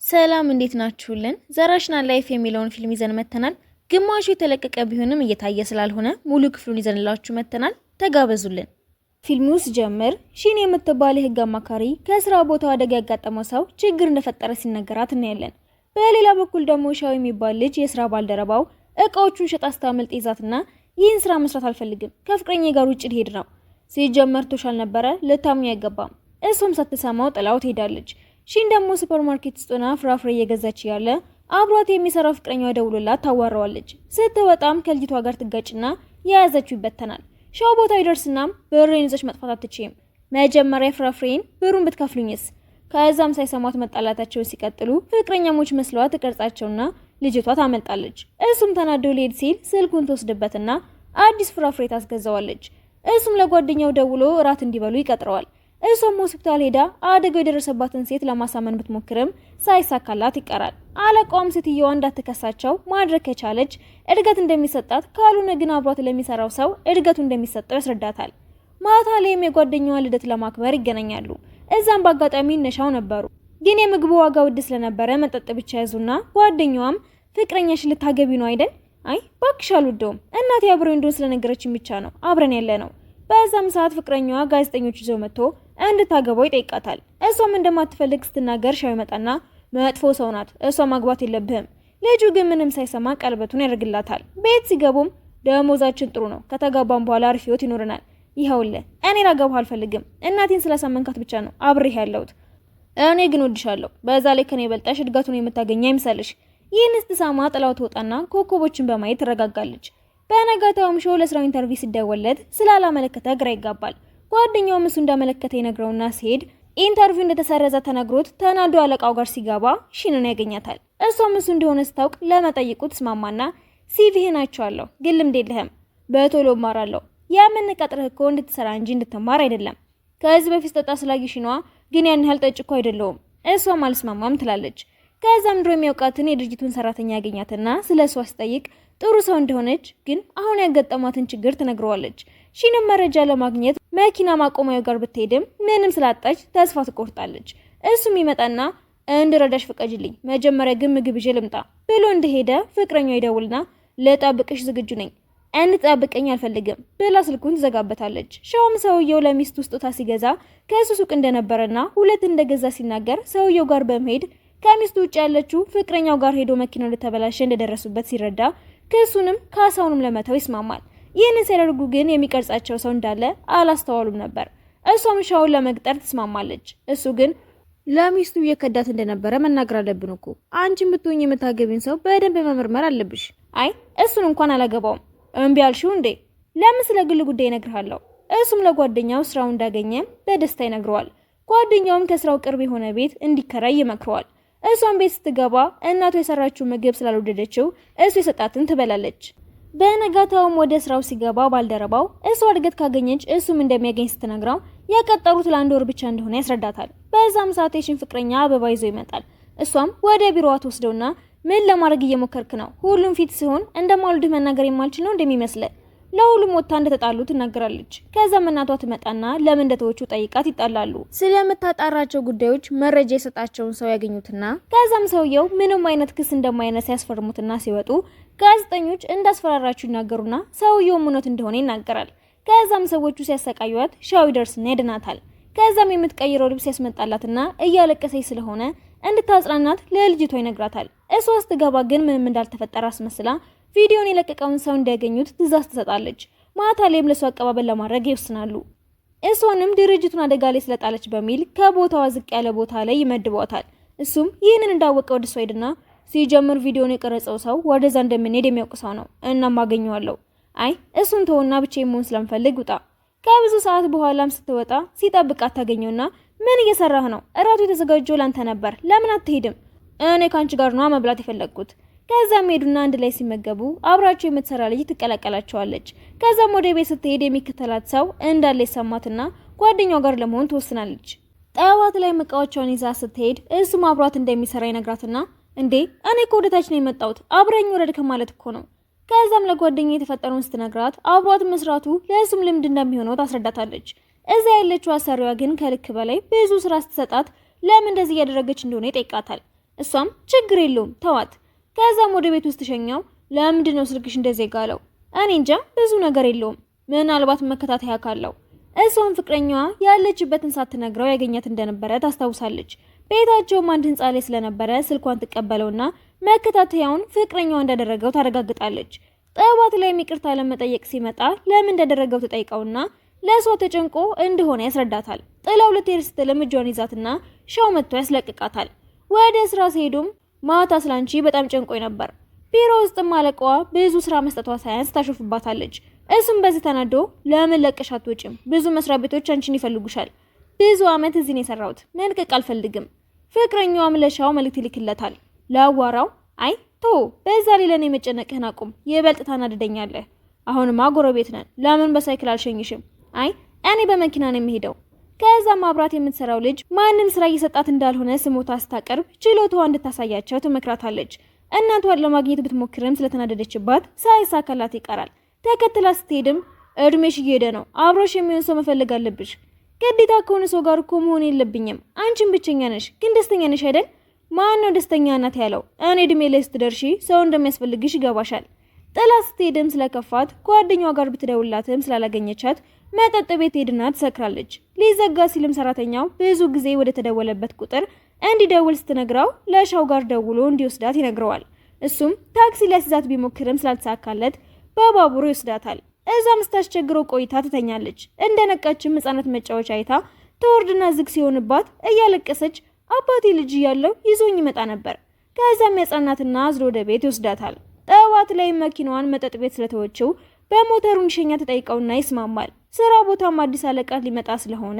ሰላም እንዴት ናችሁልን? ዘራሽናል ላይፍ የሚለውን ፊልም ይዘን መተናል። ግማሹ የተለቀቀ ቢሆንም እየታየ ስላልሆነ ሙሉ ክፍሉን ይዘንላችሁ መተናል። ተጋበዙልን። ፊልሙ ሲጀምር ሺን የምትባል የህግ አማካሪ ከስራ ቦታው አደጋ ያጋጠመው ሰው ችግር እንደፈጠረ ሲነገራት እናያለን። በሌላ በኩል ደግሞ ሻው የሚባል ልጅ የስራ ባልደረባው እቃዎቹን ሸጣ ስታመልጥ ይዛትና ይህን ስራ መስራት አልፈልግም ከፍቅረኛ ጋር ውጭ ሊሄድ ነው። ሲጀመር ቶሻል ነበረ ልታምኝ አይገባም። እሱም ሳትሰማው ጥላው ትሄዳለች። ሺን ደግሞ ሱፐርማርኬት ውስጥ ሆና ፍራፍሬ እየገዛች ያለ አብሯት የሚሰራው ፍቅረኛዋ ደውሎላት ታዋራዋለች። ስትወጣም ከልጅቷ ጋር ትጋጭና የያዘችው ይበተናል። ሻው ቦታ ይደርስና ብሬን ይዘሽ መጥፋት አትችይም፣ መጀመሪያ ፍራፍሬን ብሩን ብትከፍሉኝስ። ከዛም ሳይሰማት መጣላታቸውን ሲቀጥሉ ፍቅረኛሞች መስለዋት ትቀርጻቸውና ልጅቷ ታመልጣለች። እሱም ተናዶ ሊሄድ ሲል ስልኩን ትወስድበትና አዲስ ፍራፍሬ ታስገዛዋለች። እሱም ለጓደኛው ደውሎ እራት እንዲበሉ ይቀጥረዋል። እሷም ሆስፒታል ሄዳ አደጋው የደረሰባትን ሴት ለማሳመን ብትሞክርም ሳይሳካላት ይቀራል። አለቃውም ሴትየዋ እንዳትከሳቸው ማድረግ ከቻለች እድገት እንደሚሰጣት ካልሆነ ግን አብሯት ለሚሰራው ሰው እድገቱ እንደሚሰጠው ያስረዳታል። ማታ ላይም የጓደኛዋ ልደት ለማክበር ይገናኛሉ። እዛም በአጋጣሚ እነሻው ነበሩ። ግን የምግቡ ዋጋ ውድ ስለነበረ መጠጥ ብቻ ያዙና ጓደኛዋም ፍቅረኛሽ ልታገቢ ነው አይደል? አይ ባክሽ አልወደውም፣ እናቴ አብረው እንደሆነ ስለነገረችኝ ብቻ ነው አብረን ያለ ነው። በዛም ሰዓት ፍቅረኛዋ ጋዜጠኞች ይዘው መጥቶ እንድታገባው ይጠይቃታል። እሷም እንደማትፈልግ ስትናገር ሻው ይመጣና መጥፎ ሰው ናት፣ እሷ ማግባት የለብህም። ልጁ ግን ምንም ሳይሰማ ቀለበቱን ያደርግላታል። ቤት ሲገቡም ደሞዛችን ጥሩ ነው፣ ከተጋባን በኋላ አሪፍ ህይወት ይኖረናል። ይኸውልህ እኔ ላገባህ አልፈልግም፣ እናቴን ስላሳመንካት ብቻ ነው አብሬህ ያለሁት። እኔ ግን ወድሻለሁ፣ በዛ ላይ ከኔ በልጠሽ እድገቱን የምታገኛ ይምሰልሽ። ይህን ስትሰማ ጥላው ትወጣና ኮከቦችን በማየት ትረጋጋለች። በነጋታውም ሾው ለስራው ኢንተርቪው ሲደወለት ስላላመለከተ ግራ ይጋባል። ጓደኛውም እሱ እንዳመለከተ ይነግረውና ሲሄድ ኢንተርቪው እንደተሰረዘ ተነግሮት ተናዶ አለቃው ጋር ሲገባ ሺንን ያገኛታል። እሷም እሱ እንደሆነ ስታውቅ ለመጠየቁ ተስማማና ሲቪህን አይቼዋለሁ፣ ግን ልምድ የለህም፣ በቶሎ እማራለሁ። የምንቀጥርህ እኮ እንድትሰራ እንጂ እንድትማር አይደለም። ከዚህ በፊት ጠጣ ስላየሽ ነዋ፣ ግን ያን ያህል ጠጭ እኮ አይደለሁም። እሷም አልስማማም ትላለች። ከዛም ድሮ የሚያውቃትን የድርጅቱን ሰራተኛ ያገኛትና ስለሷ ሲጠይቅ ጥሩ ሰው እንደሆነች ግን አሁን ያጋጠማትን ችግር ትነግረዋለች። ሺንም መረጃ ለማግኘት መኪና ማቆሚያው ጋር ብትሄድም ምንም ስላጣች ተስፋ ትቆርጣለች። እሱም ይመጣና እንድረዳሽ ፍቀጅልኝ፣ መጀመሪያ ግን ምግብ ይዤ ልምጣ ብሎ እንደሄደ ፍቅረኛው ይደውልና ለጣብቅሽ ዝግጁ ነኝ፣ እንድጠብቀኝ አልፈልግም ብላ ስልኩን ትዘጋበታለች። ሻውም ሰውየው ለሚስቱ ስጦታ ሲገዛ ከሱ ሱቅ እንደነበረና ሁለት እንደገዛ ሲናገር ሰውየው ጋር በመሄድ ከሚስቱ ውጭ ያለችው ፍቅረኛው ጋር ሄዶ መኪናው እንደተበላሸ እንደደረሱበት ሲረዳ ክሱንም ካሳውንም ለመተው ይስማማል። ይህንን ሲያደርጉ ግን የሚቀርጻቸው ሰው እንዳለ አላስተዋሉም ነበር። እሷም ሻውን ለመቅጠር ትስማማለች። እሱ ግን ለሚስቱ እየከዳት እንደነበረ መናገር አለብን እኮ፣ አንቺ የምትሆኝ የምታገቢን ሰው በደንብ መመርመር አለብሽ። አይ እሱን እንኳን አላገባውም። እምቢ አልሽው እንዴ? ለምን ስለ ግል ጉዳይ እነግርሃለሁ። እሱም ለጓደኛው ስራው እንዳገኘ በደስታ ይነግረዋል። ጓደኛውም ከስራው ቅርብ የሆነ ቤት እንዲከራይ ይመክረዋል። እሷም ቤት ስትገባ እናቱ የሰራችው ምግብ ስላልወደደችው እሱ የሰጣትን ትበላለች። በነጋታውም ወደ ስራው ሲገባ ባልደረባው እሷ እድገት ካገኘች እሱም እንደሚያገኝ ስትነግረው የቀጠሩት ለአንድ ወር ብቻ እንደሆነ ያስረዳታል። በዛም ሰዓት የሺን ፍቅረኛ አበባ ይዞ ይመጣል። እሷም ወደ ቢሮዋ ትወስደውና ምን ለማድረግ እየሞከርክ ነው? ሁሉም ፊት ሲሆን እንደማልወድህ መናገር የማልችል ነው እንደሚመስለ ለሁሉም ወጣ እንደተጣሉ ትናገራለች። ከዛም እናቷ ትመጣና ለምን እንደተወቹ ጠይቃት ይጣላሉ። ስለምታጣራቸው ጉዳዮች መረጃ የሰጣቸውን ሰው ያገኙትና ከዛም ሰውየው ምንም አይነት ክስ እንደማይነሳ ያስፈርሙትና ሲወጡ ጋዜጠኞች እንዳስፈራራችሁ ይናገሩና ሰውየው እውነት እንደሆነ ይናገራል። ከዛም ሰዎቹ ሲያሰቃዩት ሻው ይደርስና ያድናታል። ከዛም የምትቀይረው ልብስ ያስመጣላትና እያለቀሰች ስለሆነ እንድታጽናናት ለልጅቷ ይነግራታል። እሷ ስትገባ ግን ምንም እንዳልተፈጠረ አስመስላ ቪዲዮን የለቀቀውን ሰው እንዲያገኙት ትዕዛዝ ትሰጣለች። ማታ ላይም ለሷ አቀባበል ለማድረግ ይወስናሉ። እሷንም ድርጅቱን አደጋ ላይ ስለጣለች በሚል ከቦታዋ ዝቅ ያለ ቦታ ላይ ይመድቧታል። እሱም ይህንን እንዳወቀ ወደ እሷ ሄድና ሲጀምር ቪዲዮን የቀረጸው ሰው ወደዛ እንደምንሄድ የሚያውቅ ሰው ነው፣ እናም አገኘዋለሁ። አይ እሱን ተውና ብቻዬን መሆን ስለምፈልግ ውጣ። ከብዙ ሰዓት በኋላም ስትወጣ ሲጠብቃት ታገኘውና ምን እየሰራህ ነው? እራቱ የተዘጋጀው ላንተ ነበር፣ ለምን አትሄድም? እኔ ካንቺ ጋር ነው መብላት የፈለግኩት። ከዛም ሄዱና አንድ ላይ ሲመገቡ አብራቸው የምትሰራ ልጅ ትቀላቀላቸዋለች። ከዛም ወደ ቤት ስትሄድ የሚከተላት ሰው እንዳለ ይሰማትና ጓደኛው ጋር ለመሆን ትወስናለች። ጠዋት ላይ እቃዎቿን ይዛ ስትሄድ እሱም አብሯት እንደሚሰራ ይነግራትና እንዴ እኔ እኮ ወደታች ነው የመጣሁት አብረኝ ወረድ ከማለት እኮ ነው። ከዛም ለጓደኛው የተፈጠረውን ስትነግራት አብሯት መስራቱ ለእሱም ልምድ እንደሚሆነው ታስረዳታለች። እዛ ያለችው አሰሪዋ ግን ከልክ በላይ ብዙ ስራ ስትሰጣት ለምን እንደዚህ ያደረገች እንደሆነ ይጠይቃታል። እሷም ችግር የለውም ተዋት። ከዛም ወደ ቤት ውስጥ ተሸኛው። ለምንድነው ስልክሽ እንደዚህ ጋለው? እኔ እንጃ ብዙ ነገር የለውም፣ ምናልባት መከታተያ ካለው። እሷም ፍቅረኛዋ ያለችበትን ሳትነግረው ያገኛት እንደነበረ ታስታውሳለች። ቤታቸውም አንድ ህንጻ ላይ ስለነበረ ስልኳን ትቀበለውና መከታተያውን ፍቅረኛዋ እንዳደረገው ታረጋግጣለች። ጠዋት ላይ ይቅርታ ለመጠየቅ ሲመጣ ለምን እንዳደረገው ተጠይቀውና ለሷ ተጨንቆ እንደሆነ ያስረዳታል። ጥላው ልትሄድ ስትልም እጇን ይዛትና ሻው መጥቶ ያስለቅቃታል። ወደ ስራ ሲሄዱም ማታ ስላንቺ በጣም ጨንቆኝ ነበር። ቢሮ ውስጥም አለቃዋ ብዙ ስራ መስጠቷ ሳያንስ ታሾፍባታለች። እሱም በዚህ ተናዶ ለምን ለቀሽ አትወጪም? ብዙ መስሪያ ቤቶች አንቺን ይፈልጉሻል። ብዙ አመት እዚህ ነው የሰራሁት፣ መልቀቅ አልፈልግም። ፍቅረኛዋም ለሻው መልእክት ይልክለታል። ለአዋራው አይ ቶ በዛ ላይ ለኔ መጨነቅህን አቁም፣ ይበልጥ ታናድደኛለህ። አሁንማ ጎረቤት ነን፣ ለምን በሳይክል አልሸኝሽም? አይ እኔ በመኪና ነው የሚሄደው። ከዛም አብራት የምትሰራው ልጅ ማንም ስራ እየሰጣት እንዳልሆነ ስሞታ ስታቀርብ ችሎታዋ እንድታሳያቸው ትመክራታለች። እናቷን ለማግኘት ብትሞክርም ስለተናደደችባት ሳይሳካላት ይቀራል። ተከትላ ስትሄድም እድሜሽ እየሄደ ነው፣ አብሮሽ የሚሆን ሰው መፈለግ አለብሽ። ግዴታ ከሆነ ሰው ጋር እኮ መሆን የለብኝም። አንቺም ብቸኛ ነሽ፣ ግን ደስተኛ ነሽ አይደል? ማን ነው ደስተኛ ናት ያለው? እኔ እድሜ ላይ ስትደርሺ ሰው እንደሚያስፈልግሽ ይገባሻል። ጥላ ስትሄድም ስለከፋት ጓደኛዋ ጋር ብትደውላትም ስላላገኘቻት መጠጥ ቤት ሄድና ትሰክራለች። ሊዘጋ ሲልም ሰራተኛው ብዙ ጊዜ ወደ ተደወለበት ቁጥር እንዲደውል ስትነግረው ለሻው ጋር ደውሎ እንዲወስዳት ይነግረዋል። እሱም ታክሲ ሊያስይዛት ቢሞክርም ስላልተሳካለት በባቡሩ ይወስዳታል። እዛም ስታስቸግረው ቆይታ ትተኛለች። እንደነቃችም ህጻናት መጫወቻ አይታ ተወርድና ዝግ ሲሆንባት እያለቀሰች አባቴ ልጅ እያለው ይዞኝ ይመጣ ነበር። ከዛም ያጻናትና አዝሎ ወደ ቤት ይወስዳታል። ጠዋት ላይ መኪናዋን መጠጥ ቤት ስለተወችው በሞተሩን ሸኛ ተጠይቀውና ይስማማል። ስራ ቦታም አዲስ አለቃ ሊመጣ ስለሆነ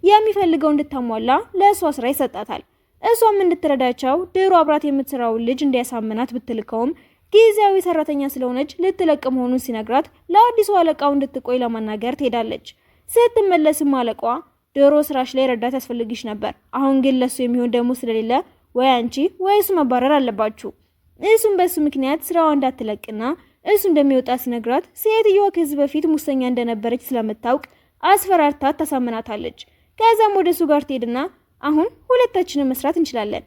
የሚፈልገው እንድታሟላ ለእሷ ስራ ይሰጣታል። እሷም እንድትረዳቸው ድሮ አብራት የምትሰራውን ልጅ እንዲያሳምናት ብትልከውም ጊዜያዊ ሰራተኛ ስለሆነች ልትለቅ መሆኑን ሲነግራት ለአዲሱ አለቃው እንድትቆይ ለማናገር ትሄዳለች። ስትመለስም አለቃዋ ድሮ ስራሽ ላይ ረዳት ያስፈልግሽ ነበር፣ አሁን ግን ለሱ የሚሆን ደሞ ስለሌለ ወይ አንቺ ወይ እሱ መባረር አለባችሁ። እሱም በሱ ምክንያት ስራዋ እንዳትለቅና እሱ እንደሚወጣ ሲነግራት ሴትዮዋ ከዚህ በፊት ሙሰኛ እንደነበረች ስለምታውቅ አስፈራርታት ታሳምናታለች። ከዛም ወደ እሱ ጋር ትሄድና አሁን ሁለታችንን መስራት እንችላለን።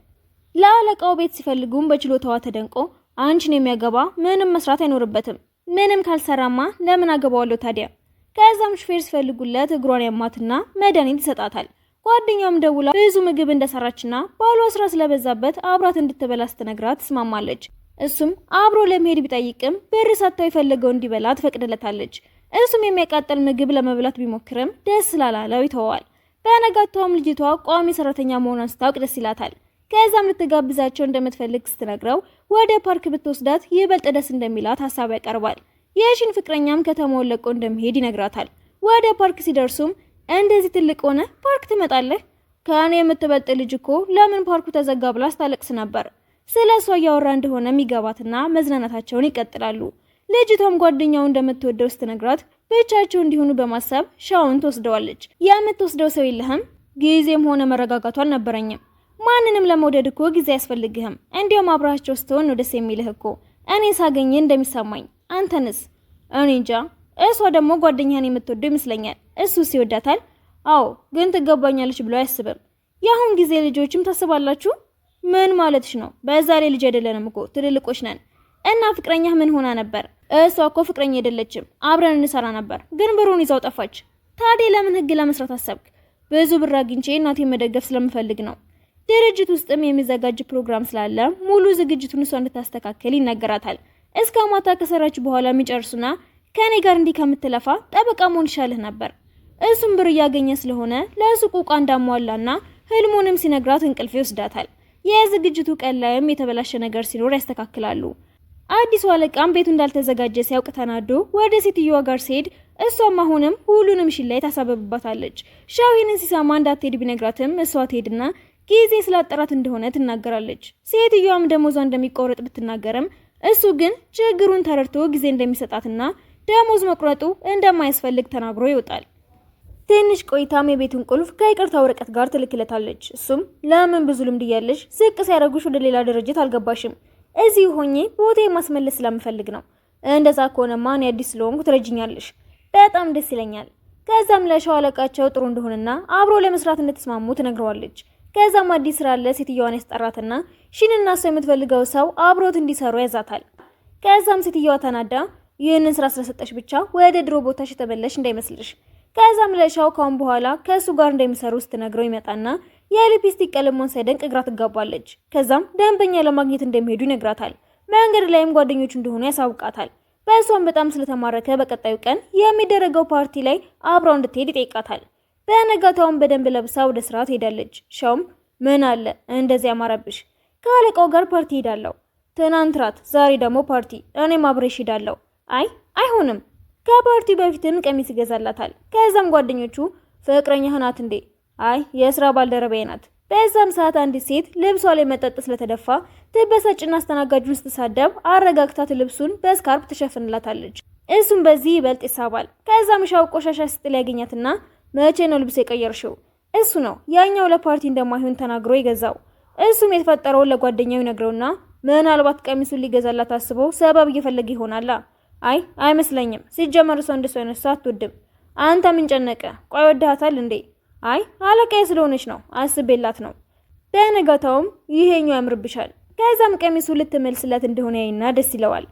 ለአለቃው ቤት ሲፈልጉም በችሎታዋ ተደንቆ አንቺን የሚያገባ ምንም መስራት አይኖርበትም፣ ምንም ካልሰራማ ለምን አገባዋለሁ ታዲያ? ከዛም ሹፌር ሲፈልጉለት እግሯን ያማትና መድኃኒት ይሰጣታል። ጓደኛውም ደውላ ብዙ ምግብ እንደሰራችና ባሏ ስራ ስለበዛበት አብራት እንድትበላ ስትነግራት ትስማማለች። እሱም አብሮ ለመሄድ ቢጠይቅም ብር ሰጥታው የፈለገው እንዲበላ ትፈቅድለታለች። እሱም የሚያቃጥል ምግብ ለመብላት ቢሞክርም ደስ ስላላለው ይተዋል። በነጋታውም ልጅቷ ቋሚ ሰራተኛ መሆኗን ስታውቅ ደስ ይላታል። ከዛም ልትጋብዛቸው እንደምትፈልግ ስትነግረው ወደ ፓርክ ብትወስዳት ይበልጥ ደስ እንደሚላት ሀሳብ ያቀርባል። የሺን ፍቅረኛም ከተማውን ለቆ እንደሚሄድ ይነግራታል። ወደ ፓርክ ሲደርሱም እንደዚህ ትልቅ ሆነ ፓርክ ትመጣለህ? ከኔ የምትበልጥ ልጅ እኮ ለምን ፓርኩ ተዘጋ ብላ ስታለቅስ ነበር። ስለ እሷ እያወራ እንደሆነ የሚገባትና መዝናናታቸውን ይቀጥላሉ። ልጅቷም ጓደኛው እንደምትወደው ስትነግራት ብቻቸው እንዲሆኑ በማሰብ ሻውን ትወስደዋለች። የምትወስደው ሰው የለህም? ጊዜም ሆነ መረጋጋቱ አልነበረኝም። ማንንም ለመውደድ እኮ ጊዜ አያስፈልግህም። እንዲያውም አብራቸው ስትሆን ነው ደስ የሚልህ እኮ። እኔ ሳገኘ እንደሚሰማኝ፣ አንተንስ? እኔ እንጃ። እሷ ደግሞ ጓደኛህን የምትወደው ይመስለኛል። እሱስ ይወዳታል? አዎ፣ ግን ትገባኛለች ብሎ አያስብም። የአሁን ጊዜ ልጆችም ታስባላችሁ? ምን ማለትሽ ነው? በዛ ላይ ልጅ አይደለንም እኮ ትልልቆች ነን። እና ፍቅረኛህ ምን ሆና ነበር? እሷ እኮ ፍቅረኛ አይደለችም፣ አብረን እንሰራ ነበር፣ ግን ብሩን ይዛው ጠፋች። ታዲያ ለምን ህግ ለመስራት አሰብክ? ብዙ ብር አግኝቼ እናቴን መደገፍ ስለምፈልግ ነው። ድርጅት ውስጥም የሚዘጋጅ ፕሮግራም ስላለ ሙሉ ዝግጅቱን እሷ እንድታስተካከል ይነገራታል። እስከ ማታ ከሰራች በኋላ የሚጨርሱና ከኔ ጋር እንዲህ ከምትለፋ ጠበቃ መሆን ይሻልህ ነበር። እሱም ብር እያገኘ ስለሆነ ለሱቁ ዕቃ እንዳሟላና ህልሙንም ሲነግራት እንቅልፍ ይወስዳታል። የዝግጅቱ ቀን ላይም የተበላሸ ነገር ሲኖር ያስተካክላሉ። አዲሱ አለቃም ቤቱ እንዳልተዘጋጀ ሲያውቅ ተናዶ ወደ ሴትዮዋ ጋር ሲሄድ እሷም አሁንም ሁሉንም ሽላይ ታሳበብባታለች። ሻዊንን ሲሰማ እንዳትሄድ ቢነግራትም እሷ ትሄድና ጊዜ ስላጠራት እንደሆነ ትናገራለች። ሴትዮዋም ደሞዟ እንደሚቆረጥ ብትናገርም እሱ ግን ችግሩን ተረድቶ ጊዜ እንደሚሰጣትና ደሞዝ መቁረጡ እንደማያስፈልግ ተናግሮ ይወጣል። ትንሽ ቆይታም የቤቱን ቁልፍ ከይቅርታ ወረቀት ጋር ትልክለታለች። እሱም ለምን ብዙ ልምድ እያለሽ ዝቅ ሲያደርጉሽ ወደ ሌላ ድርጅት አልገባሽም? እዚህ ሆኜ ቦቴ ማስመለስ ስለምፈልግ ነው። እንደዛ ከሆነማ እኔ አዲስ ስለሆንኩ ትረጅኛለሽ። በጣም ደስ ይለኛል። ከዛም ለሻው አለቃቸው ጥሩ እንደሆነና አብሮ ለመስራት እንድትስማሙ ትነግረዋለች። ከዛም አዲስ ስራ አለ ሴትዮዋን ያስጠራትና ሺንና እሷ የምትፈልገው ሰው አብሮት እንዲሰሩ ያዛታል። ከዛም ሴትዮዋ ተናዳ ይህንን ስራ ስለሰጠሽ ብቻ ወደ ድሮ ቦታሽ ተመለሽ እንዳይመስልሽ። ከዛም ለሻው ካሁን በኋላ ከሱ ጋር እንደሚሰሩ ስትነግረው ይመጣና የሊፕስቲክ ቀለሟን ሳይደንቅ ግራ ትጋባለች። ከዛም ደንበኛ ለማግኘት እንደሚሄዱ ይነግራታል። መንገድ ላይም ጓደኞቹ እንደሆኑ ያሳውቃታል። በእሷም በጣም ስለተማረከ በቀጣዩ ቀን የሚደረገው ፓርቲ ላይ አብራው እንድትሄድ ይጠይቃታል። በነጋታውም በደንብ ለብሳ ወደ ስራ ትሄዳለች። ሻውም ምን አለ እንደዚህ ያማረብሽ፣ ከአለቃው ጋር ፓርቲ ሄዳለሁ። ትናንት ራት፣ ዛሬ ደግሞ ፓርቲ፣ እኔም አብሬሽ ሄዳለሁ። አይሆንም። ከፓርቲ በፊትም ቀሚስ ይገዛላታል። ከዛም ጓደኞቹ ፍቅረኛህ ናት እንዴ? የስራ ባልደረባዬ ናት። በዛም ሰዓት አንዲት ሴት ልብሷ ላይ መጠጥ ስለተደፋ ትበሳጭና አስተናጋጁን ስትሳደብ አረጋግታት ልብሱን በስካርፕ ትሸፍንላታለች። እሱም በዚህ ይበልጥ ይሳባል። ከዛም ሻው ቆሻሻ ስትል ያገኛትና መቼ ነው ልብስ የቀየርሽው? እሱ ነው ያኛው ለፓርቲ እንደማይሆን ተናግሮ ይገዛው። እሱም የተፈጠረውን ለጓደኛው ይነግረውና ምናልባት ቀሚሱን ሊገዛላት አስቦ ሰበብ እየፈለገ ይሆናላ። አይመስለኝም። ሲጀመር እሷ እንደሱ አይነት ሰው አትወድም። አንተ ምን ጨነቀ? ቆይ ወድሃታል እንዴ? አለቃዬ ስለሆነች ነው፣ አስቤላት ነው። በነጋታውም ይሄኛው ያምርብሻል። ከዛም ቀሚሱ ልትመልስለት እንደሆነ ያይና ደስ ይለዋል።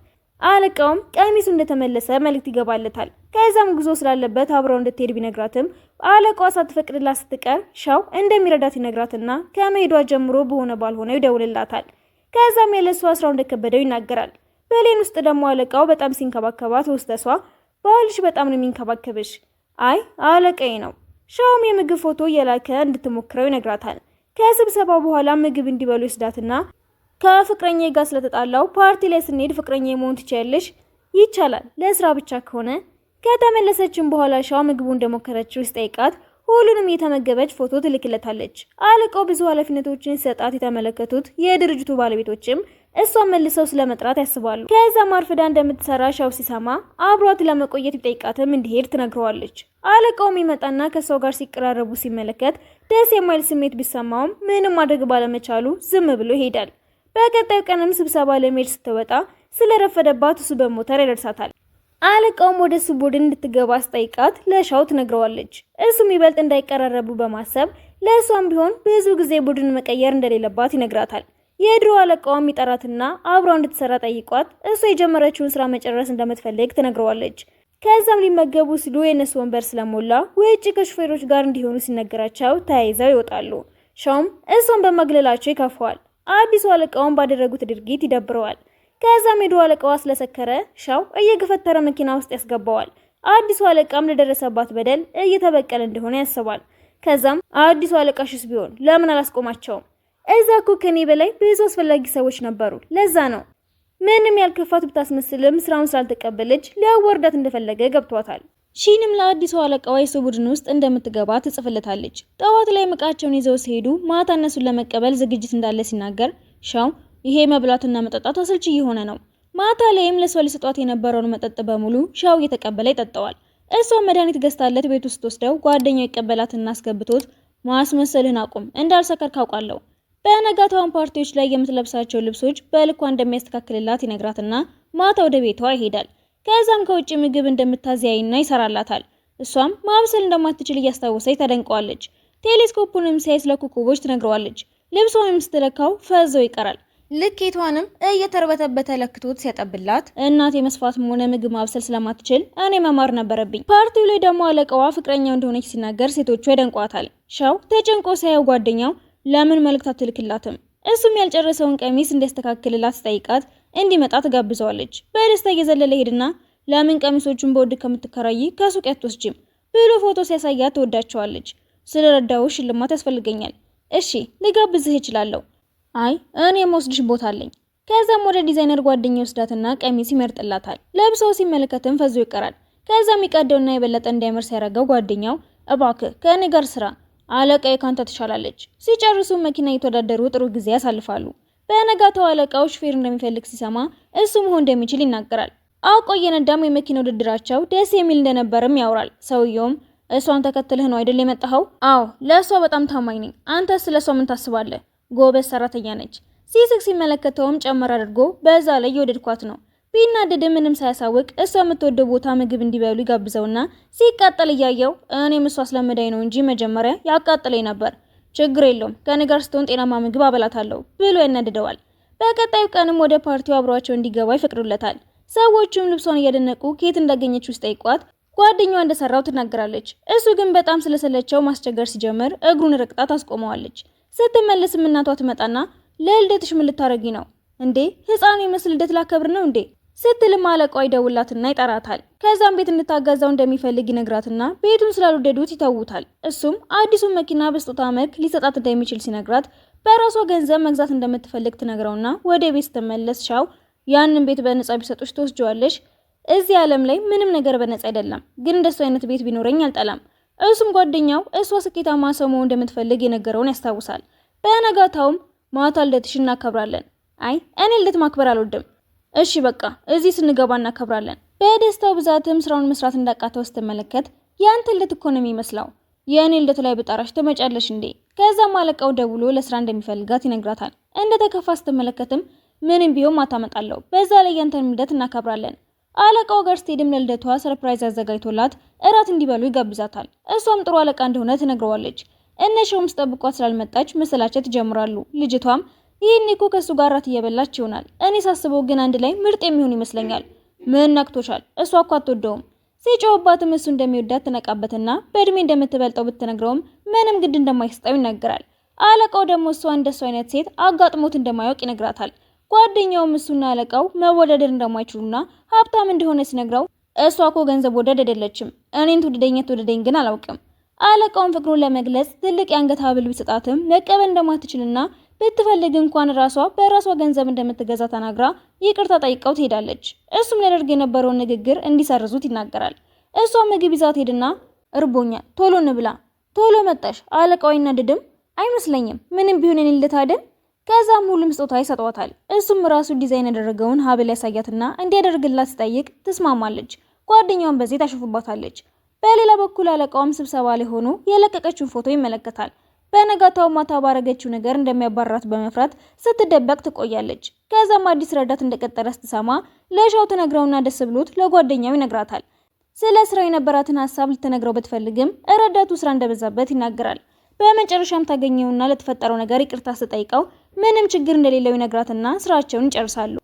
አለቃውም ቀሚሱ እንደተመለሰ መልእክት ይገባለታል። ከዛም ጉዞ ስላለበት አብረው እንድትሄድ ቢነግራትም አለቃዋ ሳትፈቅድላት ስትቀር ሻው እንደሚረዳት ይነግራትና ከመሄዷ ጀምሮ በሆነ ባልሆነው ይደውልላታል። ከዛም የለሷ ስራው እንደከበደው ይናገራል። በሌን ውስጥ ደግሞ አለቃው በጣም ሲንከባከባት ውስጠሷ ባልሽ በጣም ነው የሚንከባከብሽ። አለቃዬ ነው። ሻውም የምግብ ፎቶ እየላከ እንድትሞክረው ይነግራታል። ከስብሰባው በኋላ ምግብ እንዲበሉ ይስዳትና ከፍቅረኛዬ ጋር ስለተጣላው ፓርቲ ላይ ስንሄድ ፍቅረኛዬ መሆን ትችያለሽ? ይቻላል፣ ለስራ ብቻ ከሆነ። ከተመለሰችም በኋላ ሻው ምግቡ እንደሞከረችው ሲጠይቃት ሁሉንም የተመገበች ፎቶ ትልክለታለች። አለቃው ብዙ ኃላፊነቶችን ሲሰጣት የተመለከቱት የድርጅቱ ባለቤቶችም እሷን መልሰው ስለመጥራት ያስባሉ። ከዛም አርፍዳ እንደምትሰራ ሻው ሲሰማ አብሯት ለመቆየት ቢጠይቃትም እንዲሄድ ትነግረዋለች። አለቃውም ይመጣና ከሰው ጋር ሲቀራረቡ ሲመለከት ደስ የማይል ስሜት ቢሰማውም ምንም ማድረግ ባለመቻሉ ዝም ብሎ ይሄዳል። በቀጣዩ ቀንም ስብሰባ ለመሄድ ስትወጣ ስለረፈደባት እሱ በሞተር ያደርሳታል። አለቃውም ወደ እሱ ቡድን እንድትገባ አስጠይቃት ለሻው ትነግረዋለች። እሱም ይበልጥ እንዳይቀራረቡ በማሰብ ለእሷም ቢሆን ብዙ ጊዜ ቡድን መቀየር እንደሌለባት ይነግራታል። የድሮ አለቃውም ይጠራትና አብራው እንድትሰራ ጠይቋት እሷ የጀመረችውን ስራ መጨረስ እንደምትፈልግ ትነግረዋለች። ከዛም ሊመገቡ ሲሉ የነሱ ወንበር ስለሞላ ውጭ ከሹፌሮች ጋር እንዲሆኑ ሲነገራቸው ተያይዘው ይወጣሉ። ሻውም እሷን በማግለላቸው ይከፋዋል። አዲሱ አለቃውን ባደረጉት ድርጊት ይደብረዋል። ከዛም የድሮ አለቃዋ ስለሰከረ ሻው እየገፈተረ መኪና ውስጥ ያስገባዋል። አዲሱ አለቃም ለደረሰባት በደል እየተበቀለ እንደሆነ ያስባል። ከዛም አዲሱ አለቃሽስ ቢሆን ለምን አላስቆማቸውም? እዛ እኮ ከኔ በላይ ብዙ አስፈላጊ ሰዎች ነበሩ። ለዛ ነው። ምንም ያልከፋት ብታስመስልም ስራውን ስላልተቀበለች ሊያወርዳት እንደፈለገ ገብቷታል። ሺንም ለአዲሱ አለቃዋ የሱ ቡድን ውስጥ እንደምትገባ ትጽፍለታለች። ጠዋት ላይ ዕቃቸውን ይዘው ሲሄዱ ማታ እነሱን ለመቀበል ዝግጅት እንዳለ ሲናገር ሻው ይሄ መብላትና መጠጣት አሰልቺ የሆነ ነው። ማታ ላይም ለሷ ሊሰጧት የነበረውን መጠጥ በሙሉ ሻው እየተቀበለ ይጠጣዋል። እሷ መድኃኒት ገዝታለት ቤት ውስጥ ወስደው ጓደኛው ይቀበላትና አስገብቶት ማስመሰልህን አቁም፣ እንዳልሰከር ካውቃለሁ። በነጋታውን ፓርቲዎች ላይ የምትለብሳቸው ልብሶች በልኳ እንደሚያስተካክልላት ይነግራትና ማታ ወደ ቤቷ ይሄዳል። ከዛም ከውጭ ምግብ እንደምታዚያይና ይሰራላታል። እሷም ማብሰል እንደማትችል እያስታወሰች ተደንቀዋለች። ቴሌስኮፑንም ሲያይ ስለ ኮከቦች ትነግረዋለች። ልብሷንም ስትለካው ፈዘው ይቀራል። ልኬቷንም እየተርበተበተ ለክቶት ሲያጠብላት እናቴ መስፋትም ሆነ ምግብ ማብሰል ስለማትችል እኔ መማር ነበረብኝ። ፓርቲው ላይ ደግሞ አለቃዋ ፍቅረኛው እንደሆነች ሲናገር ሴቶቹ ያደንቋታል። ሻው ተጨንቆ ሳያው ጓደኛው ለምን መልእክት አትልክላትም? እሱም ያልጨረሰውን ቀሚስ እንዲያስተካክልላት ሲጠይቃት እንዲመጣ ትጋብዘዋለች። በደስታ እየዘለለ ሄድና ለምን ቀሚሶቹን በውድ ከምትከራይ ከሱቅ አትወስጂም ብሎ ፎቶ ሲያሳያት ትወዳቸዋለች። ስለረዳው ሽልማት ያስፈልገኛል። እሺ ልጋብዝህ እችላለሁ። እኔ የምወስድሽ ቦታ አለኝ። ከዛም ወደ ዲዛይነር ጓደኛው ወስዳትና ቀሚስ ይመርጥላታል። ለብሰው ሲመለከትም ፈዞ ይቀራል። ከዛም ይቀደውና የበለጠ እንዳይመር ሲያረጋው ጓደኛው እባክህ ከእኔ ጋር ስራ፣ አለቃዬ ካንተ ትሻላለች። ሲጨርሱ መኪና እየተወዳደሩ ጥሩ ጊዜ ያሳልፋሉ። በነጋታው አለቃው ሹፌር እንደሚፈልግ ሲሰማ እሱ መሆን እንደሚችል ይናገራል። አውቆ እየነዳም የመኪና ውድድራቸው ደስ የሚል እንደነበርም ያወራል። ሰውየውም እሷን ተከትለህ ነው አይደል የመጣኸው? አዎ፣ ለእሷ በጣም ታማኝ ነኝ። አንተ ስለሷ ምን ታስባለህ? ጎበዝ ሰራተኛ ነች። ሲስቅ ሲመለከተውም ጨመር አድርጎ በዛ ላይ የወደድኳት ነው። ቢናደድ ምንም ሳያሳውቅ እሷ የምትወደው ቦታ ምግብ እንዲበሉ ይጋብዘውና ሲቃጠል እያየው እኔም እሷ አስለምዳኝ ነው እንጂ መጀመሪያ ያቃጥለኝ ነበር። ችግር የለውም ከኔ ጋር ስትሆን ጤናማ ምግብ አበላታለሁ ብሎ ያናድደዋል። በቀጣዩ ቀንም ወደ ፓርቲው አብሯቸው እንዲገባ ይፈቅዱለታል። ሰዎቹም ልብሷን እያደነቁ ከየት እንዳገኘችው ሲጠይቋት ጓደኛዋ እንደሰራው ትናገራለች። እሱ ግን በጣም ስለሰለቸው ማስቸገር ሲጀምር እግሩን ረግጣ ታስቆመዋለች። ስትመለስም እናቷ ትመጣና ለልደትሽ ምን ልታረጊ ነው እንዴ? ህፃኑ ይመስል ልደት ላከብር ነው እንዴ? ስትልም አለቃው ይደውላትና ይጠራታል። ከዛም ቤት እንድታጋዛው እንደሚፈልግ ይነግራትና ቤቱን ስላልወደዱት ይተውታል። እሱም አዲሱን መኪና በስጦታ መልክ ሊሰጣት እንደሚችል ሲነግራት በራሷ ገንዘብ መግዛት እንደምትፈልግ ትነግረውና ወደ ቤት ስትመለስ ሻው ያንን ቤት በነፃ ቢሰጡሽ ትወስጂዋለሽ? እዚህ ዓለም ላይ ምንም ነገር በነፃ አይደለም፣ ግን እንደሱ አይነት ቤት ቢኖረኝ አልጠላም። እሱም ጓደኛው እሷ ስኬታማ ሰው መሆን እንደምትፈልግ የነገረውን ያስታውሳል። በነጋታውም ማታ ልደትሽ እናከብራለን። አይ እኔ ልደት ማክበር አልወድም። እሺ በቃ እዚህ ስንገባ እናከብራለን። በደስታው ብዛትም ስራውን መስራት እንዳቃተው ስትመለከት ያንተ ልደት እኮ ነው የሚመስለው፣ የእኔ ልደት ላይ ብጣራሽ ትመጫለሽ እንዴ? ከዛም አለቃው ደውሎ ለስራ እንደሚፈልጋት ይነግራታል። እንደተከፋ ስትመለከትም ምንም ቢሆን ማታመጣለው፣ በዛ ላይ ያንተን ልደት እናከብራለን። አለቃው ጋር ስትሄድም ለልደቷ ሰርፕራይዝ አዘጋጅቶላት እራት እንዲበሉ ይጋብዛታል። እሷም ጥሩ አለቃ እንደሆነ ትነግረዋለች። እነሻውም ስጠብቋት ስላልመጣች መሰላቸት ይጀምራሉ። ልጅቷም ይህኔ እኮ ከሱ ጋር እራት እየበላች ይሆናል፣ እኔ ሳስበው ግን አንድ ላይ ምርጥ የሚሆን ይመስለኛል። ምን ነክቶሻል? እሷ እኮ አትወደውም። ሲጮህባትም እሱ እንደሚወዳት ትነቃበትና በእድሜ እንደምትበልጠው ብትነግረውም ምንም ግድ እንደማይሰጠው ይናገራል። አለቃው ደግሞ እሷ እንደሱ አይነት ሴት አጋጥሞት እንደማያውቅ ይነግራታል። ጓደኛውም እሱና አለቃው መወዳደር እንደማይችሉና ሀብታም እንደሆነ ሲነግረው እሷ እኮ ገንዘብ ወደድ አይደለችም፣ እኔን ትወደደኝ ግን አላውቅም። አለቃውን ፍቅሩን ለመግለጽ ትልቅ የአንገት ሐብል ቢሰጣትም መቀበል እንደማትችልና ብትፈልግ እንኳን ራሷ በራሷ ገንዘብ እንደምትገዛ ተናግራ ይቅርታ ጠይቀው ትሄዳለች። እሱም ሊያደርግ የነበረውን ንግግር እንዲሰርዙት ይናገራል። እሷ ምግብ ይዛት ሄድና እርቦኛል ቶሎ እንብላ፣ ቶሎ መጣሽ? አለቃው አይናደድም? አይመስለኝም፣ ምንም ቢሆን እኔ ልደት አይደል? ከዛም ሁሉም ስጦታ ይሰጧታል። እሱም ራሱ ዲዛይን ያደረገውን ሐብል ያሳያትና እንዲያደርግላት ሲጠይቅ ትስማማለች። ጓደኛውን በዚህ ታሸፉባታለች። በሌላ በኩል አለቃውም ስብሰባ ላይ ሆኖ የለቀቀችውን ፎቶ ይመለከታል። በነጋታው ማታ ባረገችው ነገር እንደሚያባራት በመፍራት ስትደበቅ ትቆያለች። ከዛም አዲስ ረዳት እንደቀጠረ ስትሰማ ለሻው ትነግረውና ደስ ብሎት ለጓደኛው ይነግራታል። ስለ ስራው የነበራትን ሀሳብ ልትነግረው ብትፈልግም ረዳቱ ስራ እንደበዛበት ይናገራል። በመጨረሻም ታገኘውና ለተፈጠረው ነገር ይቅርታ ስትጠይቀው ምንም ችግር እንደሌለው ይነግራትና ስራቸውን ይጨርሳሉ።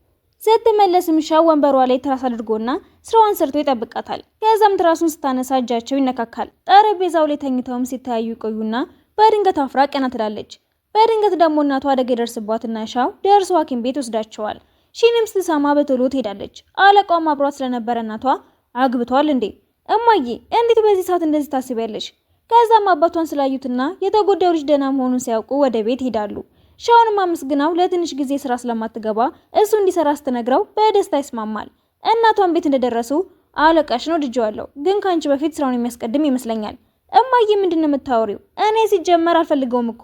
ስትመለስም ሻው ወንበሯ ላይ ትራስ አድርጎና ስራዋን ሰርቶ ይጠብቃታል። ከዛም ትራሱን ስታነሳ እጃቸው ይነካካል። ጠረጴዛው ላይ ተኝተውም ሲተያዩ ይቆዩና በድንገት አፍራ ቀና ትላለች። በድንገት ደግሞ እናቷ አደጋ ይደርስባትና ሻው ደርሶ ሐኪም ቤት ወስዳቸዋል። ሺንም ስትሰማ በቶሎ ትሄዳለች። አለቃውም አብሯት ስለነበረ እናቷ አግብቷል እንዴ? እማዬ እንዴት በዚህ ሰዓት እንደዚህ ታስቢያለሽ? ከዛም አባቷን ስላዩትና የተጎዳው ልጅ ደህና መሆኑን ሲያውቁ ወደ ቤት ሄዳሉ። ሻውንም አመስግናው ለትንሽ ጊዜ ስራ ስለማትገባ እሱ እንዲሰራ ስትነግረው በደስታ ይስማማል። እናቷን ቤት እንደደረሱ አለቃሽን ወድጄዋለሁ፣ ግን ካንቺ በፊት ስራውን የሚያስቀድም ይመስለኛል። እማዬ ምንድነው የምታወሪው? እኔ ሲጀመር አልፈልገውም እኮ።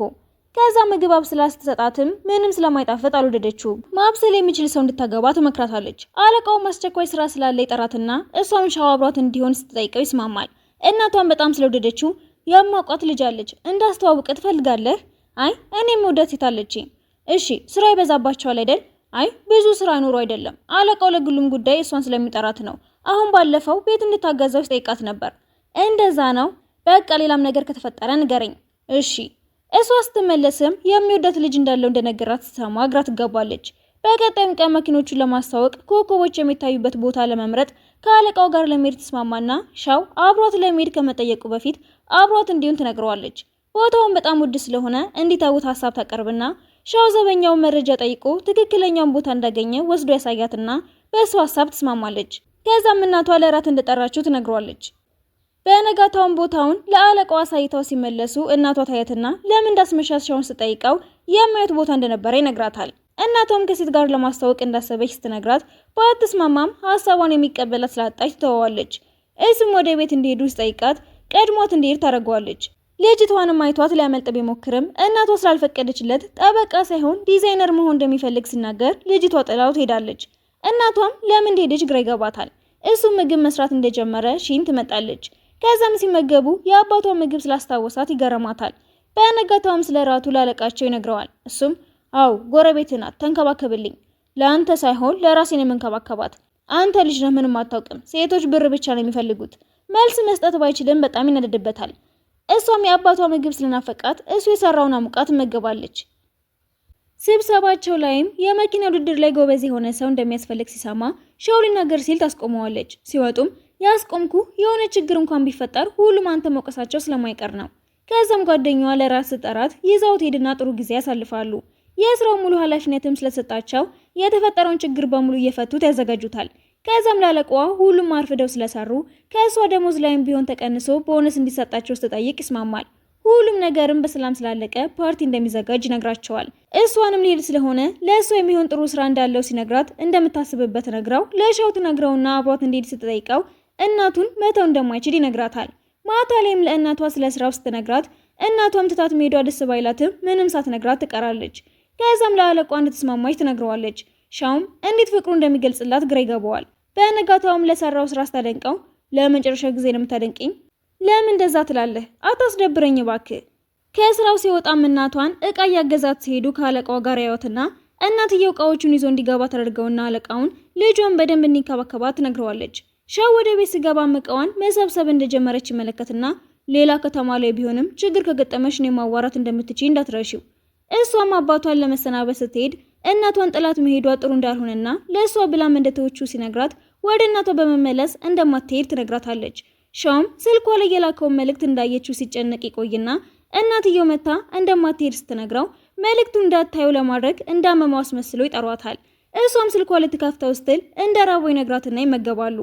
ከዛ ምግብ አብስላ ስትሰጣትም ምንም ስለማይጣፈጥ አልወደደችውም። ማብሰል የሚችል ሰው እንድታገባ ትመክራታለች። አለቃውም አስቸኳይ ስራ ስላለ ይጠራትና እሷም ሻው አብሯት እንዲሆን ስትጠይቀው ይስማማል። እናቷን በጣም ስለወደደችው ያማቋት ልጅ አለች እንዳስተዋውቅ ትፈልጋለህ? አይ እኔም ወዳት ሴት አለችኝ። እሺ ስራ ይበዛባቸዋል አይደል? አይ ብዙ ስራ ኖሮ አይደለም፣ አለቃው ለግሉም ጉዳይ እሷን ስለሚጠራት ነው። አሁን ባለፈው ቤት እንድታገዛው ጠይቃት ነበር። እንደዛ ነው? በቃ ሌላም ነገር ከተፈጠረ ንገረኝ። እሺ። እሷ ስትመለስም የሚወዳት ልጅ እንዳለው እንደነገራት ስትሰማ ግራ ትጋባለች። በቀጣይም ቀን መኪኖቹን ለማስተዋወቅ ኮከቦች የሚታዩበት ቦታ ለመምረጥ ከአለቃው ጋር ለመሄድ ተስማማና ሻው አብሯት ለመሄድ ከመጠየቁ በፊት አብሯት እንዲሆን ትነግረዋለች። ቦታውን በጣም ውድ ስለሆነ እንዲታውት ሀሳብ ታቀርብና ሻው ዘበኛውን መረጃ ጠይቆ ትክክለኛውን ቦታ እንዳገኘ ወስዶ ያሳያትና በእሱ ሀሳብ ትስማማለች። ከዛም እናቷ ለራት እንደጠራችው ትነግረዋለች። በነጋታውን ቦታውን ለአለቃው አሳይተው ሲመለሱ እናቷ ታያትና ለምን እንዳስመሻት ሻውን ስጠይቀው የሚያዩት ቦታ እንደነበረ ይነግራታል። እናቷም ከሴት ጋር ለማስተዋወቅ እንዳሰበች ስትነግራት ባትስማማም ሀሳቧን የሚቀበላት ስላጣች ትተዋለች። እሱም ወደ ቤት እንዲሄዱ ስጠይቃት ቀድሟት እንዲሄድ ታደርገዋለች። ልጅቷንም አይቷት ሊያመልጥ ቢሞክርም እናቷ ስላልፈቀደችለት ጠበቃ ሳይሆን ዲዛይነር መሆን እንደሚፈልግ ሲናገር ልጅቷ ጥላው ትሄዳለች። እናቷም ለምን እንደሄደች ግራ ይገባታል። እሱም ምግብ መስራት እንደጀመረ ሺን ትመጣለች። ከዛም ሲመገቡ የአባቷ ምግብ ስላስታወሳት ይገረማታል። በነጋታውም ስለ ራቱ ላለቃቸው ይነግረዋል። እሱም አው ጎረቤት ናት፣ ተንከባከብልኝ። ለአንተ ሳይሆን ለራሴ ነው የምንከባከባት። አንተ ልጅ ነህ፣ ምንም አታውቅም። ሴቶች ብር ብቻ ነው የሚፈልጉት። መልስ መስጠት ባይችልም በጣም ይነደድበታል። እሷም የአባቷ ምግብ ስለናፈቃት እሱ የሰራውን አሙቃ ትመገባለች። ስብሰባቸው ላይም የመኪና ውድድር ላይ ጎበዝ የሆነ ሰው እንደሚያስፈልግ ሲሰማ ሻው ሊናገር ሲል ታስቆመዋለች። ሲወጡም ያስቆምኩ የሆነ ችግር እንኳን ቢፈጠር ሁሉም አንተ መውቀሳቸው ስለማይቀር ነው። ከዛም ጓደኛዋ ለራስ ጠራት ይዛው ሄድና ጥሩ ጊዜ ያሳልፋሉ። የስራው ሙሉ ኃላፊነትም ስለሰጣቸው የተፈጠረውን ችግር በሙሉ እየፈቱት ያዘጋጁታል። ከዛም ላለቃዋ ሁሉም አርፍደው ስለሰሩ ከእሷ ደሞዝ ላይም ቢሆን ተቀንሶ ቦነስ እንዲሰጣቸው ስትጠይቅ ይስማማል። ሁሉም ነገርም በሰላም ስላለቀ ፓርቲ እንደሚዘጋጅ ይነግራቸዋል። እሷንም ሊሄድ ስለሆነ ለእሷ የሚሆን ጥሩ ስራ እንዳለው ሲነግራት እንደምታስብበት ነግራው ለሻው ትነግረውና አብሯት እንዲሄድ ስትጠይቀው እናቱን መተው እንደማይችል ይነግራታል። ማታ ላይም ለእናቷ ስለ ስራው ስትነግራት እናቷም ትታት መሄዷ ደስ ባይላትም ምንም ሳትነግራት ትቀራለች። ከዛም ለአለቋ እንድትስማማች ትነግረዋለች። ሻውም እንዴት ፍቅሩ እንደሚገልጽላት ግራ ይገባዋል። በነጋታውም ለሰራው ስራ ስታደንቀው ለመጨረሻ ጊዜ ነው የምታደንቀኝ? ለምን እንደዛ ትላለህ? አታስደብረኝ እባክህ። ከስራው ሲወጣም እናቷን እቃ እያገዛት ሲሄዱ ከአለቃው ጋር ያዩትና እናትየው እቃዎቹን ይዞ እንዲገባ ተደርገውና አለቃውን ልጇን በደንብ እንዲንከባከባት ትነግረዋለች። ሻው ወደ ቤት ሲገባ እቃዋን መሰብሰብ እንደጀመረች ይመለከትና ሌላ ከተማ ላይ ቢሆንም ችግር ከገጠመሽ እኔን ማዋራት እንደምትችይ እንዳትረሺው። እሷም አባቷን ለመሰናበት ስትሄድ እናቷን ጥላት መሄዷ ጥሩ እንዳልሆነና ለእሷ ብላም እንደተወችው ሲነግራት ወደ እናቷ በመመለስ እንደማትሄድ ትነግራታለች። ሻውም ስልኳ ላይ የላከውን መልእክት እንዳየችው ሲጨነቅ ይቆይና እናትየው መታ እንደማትሄድ ስትነግረው መልእክቱ እንዳታየው ለማድረግ እንዳመማው አስመስሎ ይጠሯታል። እሷም ስልኳ ልትከፍተው ስትል እንደራበው ይነግራትና ይመገባሉ።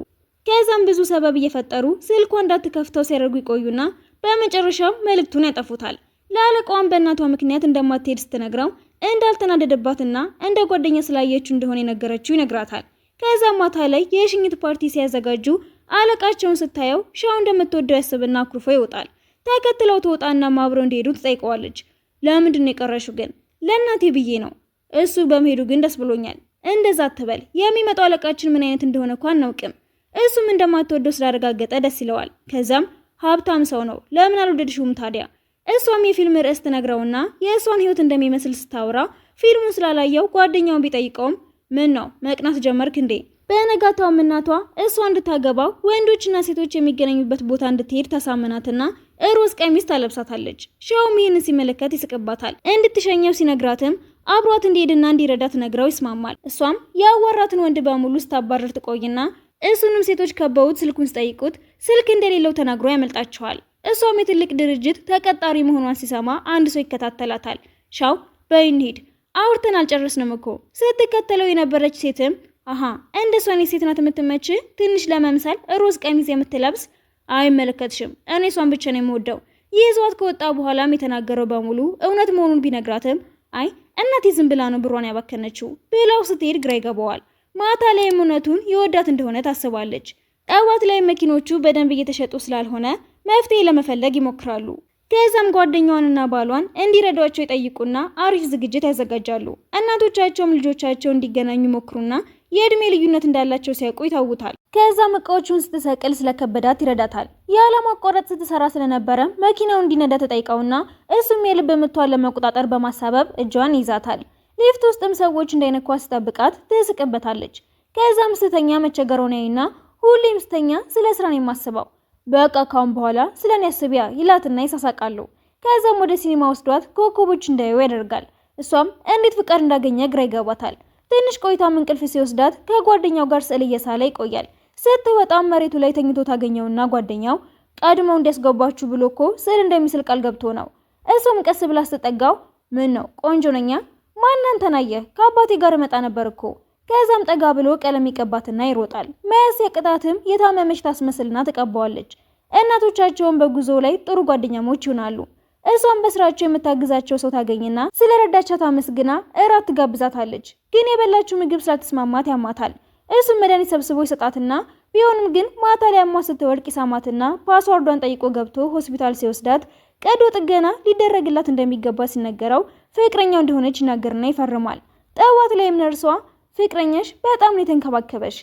ከዛም ብዙ ሰበብ እየፈጠሩ ስልኳ እንዳትከፍተው ሲያደርጉ ይቆዩና በመጨረሻው መልእክቱን ያጠፉታል። ለአለቃዋም በእናቷ ምክንያት እንደማትሄድ ስትነግረው እንዳልተናደደባትና እንደ ጓደኛ ስላየችው እንደሆነ የነገረችው ይነግራታል። ከዛም ማታ ላይ የሽኝት ፓርቲ ሲያዘጋጁ አለቃቸውን ስታየው ሻው እንደምትወደው ያስብና አኩርፎ ይወጣል። ተከትለው ትወጣና አብረው እንዲሄዱ ትጠይቀዋለች። ለምንድን ነው የቀረሽው? ግን ለእናቴ ብዬ ነው። እሱ በመሄዱ ግን ደስ ብሎኛል። እንደዛ አትበል። የሚመጣው አለቃችን ምን አይነት እንደሆነ እንኳን አናውቅም። እሱም እንደማትወደው ስላረጋገጠ ደስ ይለዋል። ከዛም ሀብታም ሰው ነው፣ ለምን አልወደድሽውም ታዲያ? እሷም የፊልም ርዕስ ትነግረውና የእሷን ህይወት እንደሚመስል ስታወራ ፊልሙን ስላላየው ጓደኛውን ቢጠይቀውም ምን ነው መቅናት ጀመርክ እንዴ? በነጋታውም እናቷ እሷ እንድታገባው ወንዶችና ሴቶች የሚገናኙበት ቦታ እንድትሄድ ታሳምናትና ሮዝ ቀሚስ ታለብሳታለች። ሻውም ይህንን ሲመለከት ይስቅባታል። እንድትሸኘው ሲነግራትም አብሯት እንዲሄድና እንዲረዳት ነግረው ይስማማል። እሷም ያዋራትን ወንድ በሙሉ ስታባረር ትቆይና እሱንም ሴቶች ከበውት ስልኩን ሲጠይቁት ስልክ እንደሌለው ተናግሮ ያመልጣቸዋል። እሷም የትልቅ ድርጅት ተቀጣሪ መሆኗን ሲሰማ አንድ ሰው ይከታተላታል። ሻው በይ እንሂድ፣ አውርተን አልጨረስንም እኮ። ስትከተለው የነበረች ሴትም አሃ እንደሷ እኔ ሴት ናት የምትመች ትንሽ ለመምሰል ሮዝ ቀሚስ የምትለብስ? አይመለከትሽም፣ እኔ እሷን ብቻ ነው የምወደው። ይዟት ከወጣ በኋላም የተናገረው በሙሉ እውነት መሆኑን ቢነግራትም አይ እናቴ ዝም ብላ ነው ብሯን ያባከነችው ብላው ስትሄድ ግራ ይገባዋል። ማታ ላይ እውነቱን የወዳት እንደሆነ ታስባለች። ጠዋት ላይ መኪኖቹ በደንብ እየተሸጡ ስላልሆነ መፍትሄ ለመፈለግ ይሞክራሉ። ከዛም ጓደኛዋንና ባሏን እንዲረዷቸው ይጠይቁና አሪፍ ዝግጅት ያዘጋጃሉ። እናቶቻቸውም ልጆቻቸው እንዲገናኙ ይሞክሩና የእድሜ ልዩነት እንዳላቸው ሲያውቁ ይታውታል። ከዛም እቃዎቹን ስትሰቅል ስለከበዳት ይረዳታል። ያለማቋረጥ ስትሰራ ስለነበረ መኪናው እንዲነዳ ተጠይቀውና እሱም የልብ ምቷን ለመቆጣጠር በማሳበብ እጇን ይዛታል። ሊፍት ውስጥም ሰዎች እንዳይነኳት ስጠብቃት ትስቅበታለች። ከዛም ስተኛ መቸገረው ነውና ሁሌም ስተኛ ስለ ስራ ነው የማስበው፣ በቃ ካሁን በኋላ ስለኔ አስቢያ ይላትና ይሳሳቃሉ። ከዛም ወደ ሲኒማ ወስዷት ኮከቦች እንዳዩ ያደርጋል። እሷም እንዴት ፍቃድ እንዳገኘ ግራ ይገባታል። ትንሽ ቆይታም እንቅልፍ ሲወስዳት ከጓደኛው ጋር ስዕል እየሳለ ይቆያል። ስትወጣም መሬቱ ላይ ተኝቶ ታገኘውና ጓደኛው ቀድመው እንዲያስገባችሁ ብሎ እኮ ስዕል እንደሚስል ቃል ገብቶ ነው። እሱም ቀስ ብላ ስትጠጋው ምን ነው ቆንጆ ነኛ? ማን አንተን አየህ? ከአባቴ ጋር መጣ ነበር እኮ። ከዛም ጠጋ ብሎ ቀለም ይቀባትና ይሮጣል። መያዝ ያቅጣትም የታመመች ታስመስልና ትቀባዋለች። እናቶቻቸውን በጉዞ ላይ ጥሩ ጓደኛሞች ይሆናሉ። እሷም በስራቸው የምታግዛቸው ሰው ታገኝና ስለረዳቻት አመስግና እራት ትጋብዛታለች። ግን የበላችው ምግብ ስላልተስማማት ያማታል። እሱም መድኃኒት ሰብስቦ ይሰጣትና ቢሆንም ግን ማታ ላይ አሟ ስትወድቅ ይሳማትና ፓስዋርዷን ጠይቆ ገብቶ ሆስፒታል ሲወስዳት ቀዶ ጥገና ሊደረግላት እንደሚገባ ሲነገረው ፍቅረኛው እንደሆነች ይናገርና ይፈርማል። ጠዋት ላይም ነርሷ ፍቅረኛሽ በጣም ነው የተንከባከበሽ፣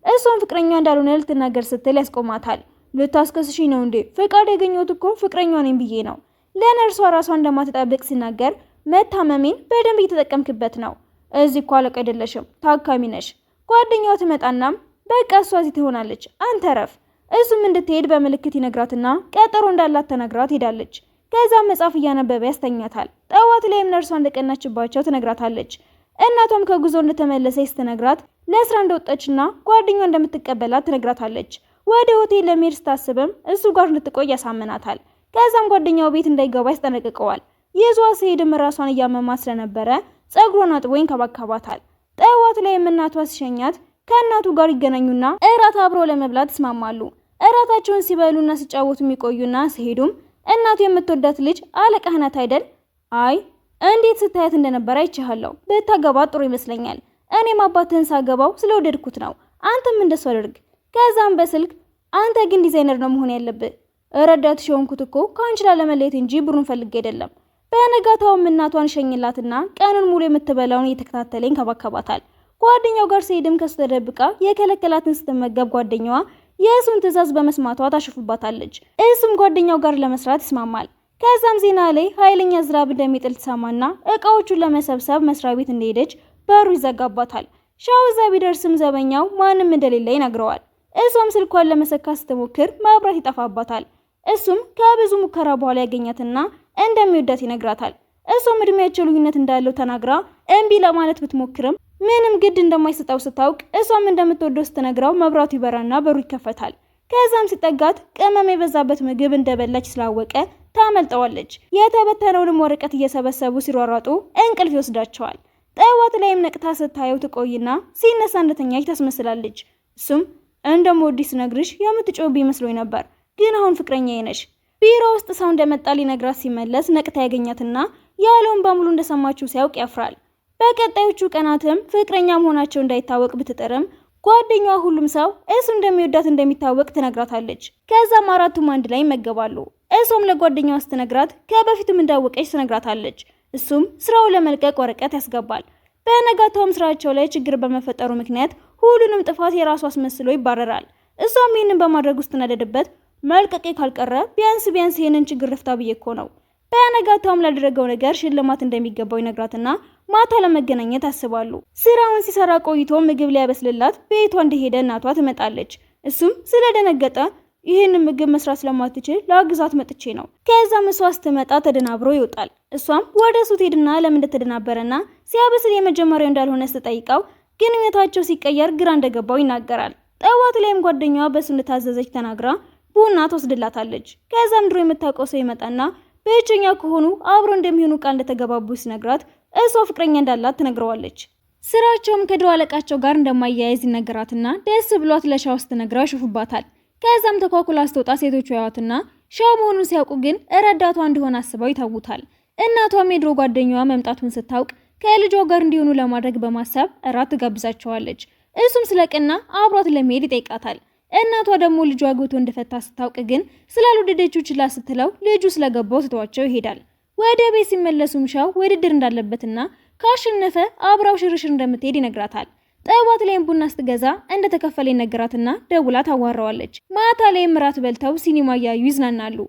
እሷም ፍቅረኛው እንዳልሆነ ልትናገር ስትል ያስቆማታል። ልታስከስሽ ነው እንዴ? ፈቃድ ያገኘሁት እኮ ፍቅረኛው ነኝ ብዬ ነው። ለነርሷ ራሷ እንደማትጠብቅ ሲናገር መታመሜን በደንብ እየተጠቀምክበት ነው። እዚህ እኮ አለቃ አይደለሽም ታካሚ ነሽ። ጓደኛው ትመጣናም በቃ እሷ እዚህ ትሆናለች፣ አንተ ረፍ። እሱም እንድትሄድ በምልክት ይነግራትና ቀጠሮ እንዳላት ተነግራት ሄዳለች። ከዛም መጽሐፍ እያነበበ ያስተኛታል። ጠዋት ላይም ነርሷ እንደቀናችባቸው ትነግራታለች። እናቷም ከጉዞ እንደተመለሰች ስትነግራት ለስራ እንደወጣችና ጓደኛዋ እንደምትቀበላት ትነግራታለች። ወደ ሆቴል ለመሄድ ስታስብም እሱ ጋር እንድትቆይ ያሳምናታል። ከዛም ጓደኛው ቤት እንዳይገባ ያስጠነቅቀዋል። ይዟ ሲሄድም ራሷን እያመማት ስለነበረ ጸጉሯን አጥቦ ይንከባከባታል። ጠዋት ላይም እናቷ ሲሸኛት ከእናቱ ጋር ይገናኙና እራት አብረው ለመብላት ይስማማሉ። እራታቸውን ሲበሉና ሲጫወቱ የሚቆዩና ሲሄዱም እናቱ የምትወዳት ልጅ አለቃህ ናት አይደል? አይ እንዴት ስታያት እንደነበረ አይቻለሁ። ብታገባት ጥሩ ይመስለኛል። እኔም አባትህን ሳገባው ስለወደድኩት ነው። አንተም እንደሱ አድርግ። ከዛም በስልክ አንተ ግን ዲዛይነር ነው መሆን ያለብህ። ረዳት ሆንኩት እኮ ከአንቺ ላለመለየት እንጂ ብሩን ፈልጌ አይደለም። በነጋታውም እናቷን ሸኝላትና ቀኑን ሙሉ የምትበላውን እየተከታተለ ይንከባከባታል። ጓደኛው ጋር ሲሄድም ከሱ ተደብቃ የከለከላትን ስትመገብ ጓደኛዋ የእሱን ትዕዛዝ በመስማቷ ታሸፍባታለች። እሱም ጓደኛው ጋር ለመስራት ይስማማል። ከዛም ዜና ላይ ኃይለኛ ዝናብ እንደሚጥል ትሰማና እቃዎቹን ለመሰብሰብ መስሪያ ቤት እንደሄደች በሩ ይዘጋባታል። ሻውዛ ቢደርስም ዘበኛው ማንም እንደሌለ ይነግረዋል። እሷም ስልኳን ለመሰካት ስትሞክር መብራት ይጠፋባታል። እሱም ከብዙ ሙከራ በኋላ ያገኛትና እንደሚወዳት ይነግራታል። እሷም እድሜያቸው ልዩነት እንዳለው ተናግራ እምቢ ለማለት ብትሞክርም ምንም ግድ እንደማይሰጠው ስታውቅ እሷም እንደምትወደው ስትነግረው መብራቱ ይበራና በሩ ይከፈታል። ከዛም ሲጠጋት ቅመም የበዛበት ምግብ እንደበላች ስላወቀ ታመልጠዋለች። የተበተነውንም ወረቀት እየሰበሰቡ ሲሯሯጡ እንቅልፍ ይወስዳቸዋል። ጠዋት ላይም ነቅታ ስታየው ትቆይና ሲነሳ እንደተኛች ታስመስላለች። እሱም እንደምወድሽ ስነግርሽ የምትጮህብኝ መስሎኝ ነበር፣ ግን አሁን ፍቅረኛዬ ነሽ። ቢሮ ውስጥ ሰው እንደመጣ ሊነግራት ሲመለስ ነቅታ ያገኛትና ያለውን በሙሉ እንደሰማችው ሲያውቅ ያፍራል። በቀጣዮቹ ቀናትም ፍቅረኛ መሆናቸው እንዳይታወቅ ብትጥርም ጓደኛዋ ሁሉም ሰው እሱ እንደሚወዳት እንደሚታወቅ ትነግራታለች። ከዛም አራቱም አንድ ላይ ይመገባሉ። እሷም ለጓደኛዋ ስትነግራት ከበፊቱም እንዳወቀች ትነግራታለች። እሱም ስራውን ለመልቀቅ ወረቀት ያስገባል። በነጋታውም ስራቸው ላይ ችግር በመፈጠሩ ምክንያት ሁሉንም ጥፋት የራሱ አስመስሎ ይባረራል። እሷም ይህንን በማድረግ ውስጥ ተናደደበት። መልቀቄ ካልቀረ ቢያንስ ይህንን ችግር ልፍታ ብዬ እኮ ነው። በነጋታውም ላደረገው ነገር ሽልማት እንደሚገባው ይነግራትና ማታ ለመገናኘት አስባሉ። ስራውን ሲሰራ ቆይቶ ምግብ ሊያበስልላት ቤቷ እንደሄደ እናቷ ትመጣለች። እሱም ስለደነገጠ ይህንን ምግብ መስራት ስለማትችል ለአግዛት መጥቼ ነው። ከዛም እሷ ስትመጣ ተደናብሮ ይወጣል። እሷም ወደ እሱ ትሄድና ለምን እንደተደናበረና ሲያበስል የመጀመሪያው እንዳልሆነ ስትጠይቀው ግንኙነታቸው ሲቀየር ግራ እንደገባው ይናገራል። ጠዋት ላይም ጓደኛዋ በሱ እንደታዘዘች ተናግራ ቡና ትወስድላታለች። ከዛም ድሮ የምታውቀው ሰው ይመጣና ብቸኛ ከሆኑ አብሮ እንደሚሆኑ ቃል እንደተገባቡ ሲነግራት እሷ ፍቅረኛ እንዳላት ትነግረዋለች። ስራቸውም ከድሮ አለቃቸው ጋር እንደማያያዝ ይነገራትና ደስ ብሏት ለሻው ስትነግረው ያሾፉባታል። ከዛም ተኳኩላ ስትወጣ ሴቶቹ ያዋትና ሻው መሆኑን ሲያውቁ ግን ረዳቷ እንደሆነ አስበው ይታውታል። እናቷም የድሮ ጓደኛዋ መምጣቱን ስታውቅ ከልጇ ጋር እንዲሆኑ ለማድረግ በማሰብ እራት ትጋብዛቸዋለች። እሱም ስለቀና አብሯት ለመሄድ ይጠይቃታል። እናቷ ደግሞ ልጇ አግብቶ እንደፈታ ስታውቅ ግን ስላልወደደችው ችላ ስትለው ልጁ ስለገባው ትቷቸው ይሄዳል። ወደ ቤት ሲመለሱም ሻው ውድድር እንዳለበትና ካሸነፈ አብራው ሽርሽር እንደምትሄድ ይነግራታል። ጠዋት ላይም ቡና ስትገዛ እንደተከፈለ ይነግራትና ደውላ ታዋራዋለች። ማታ ላይም እራት በልተው ሲኒማ እያዩ ይዝናናሉ።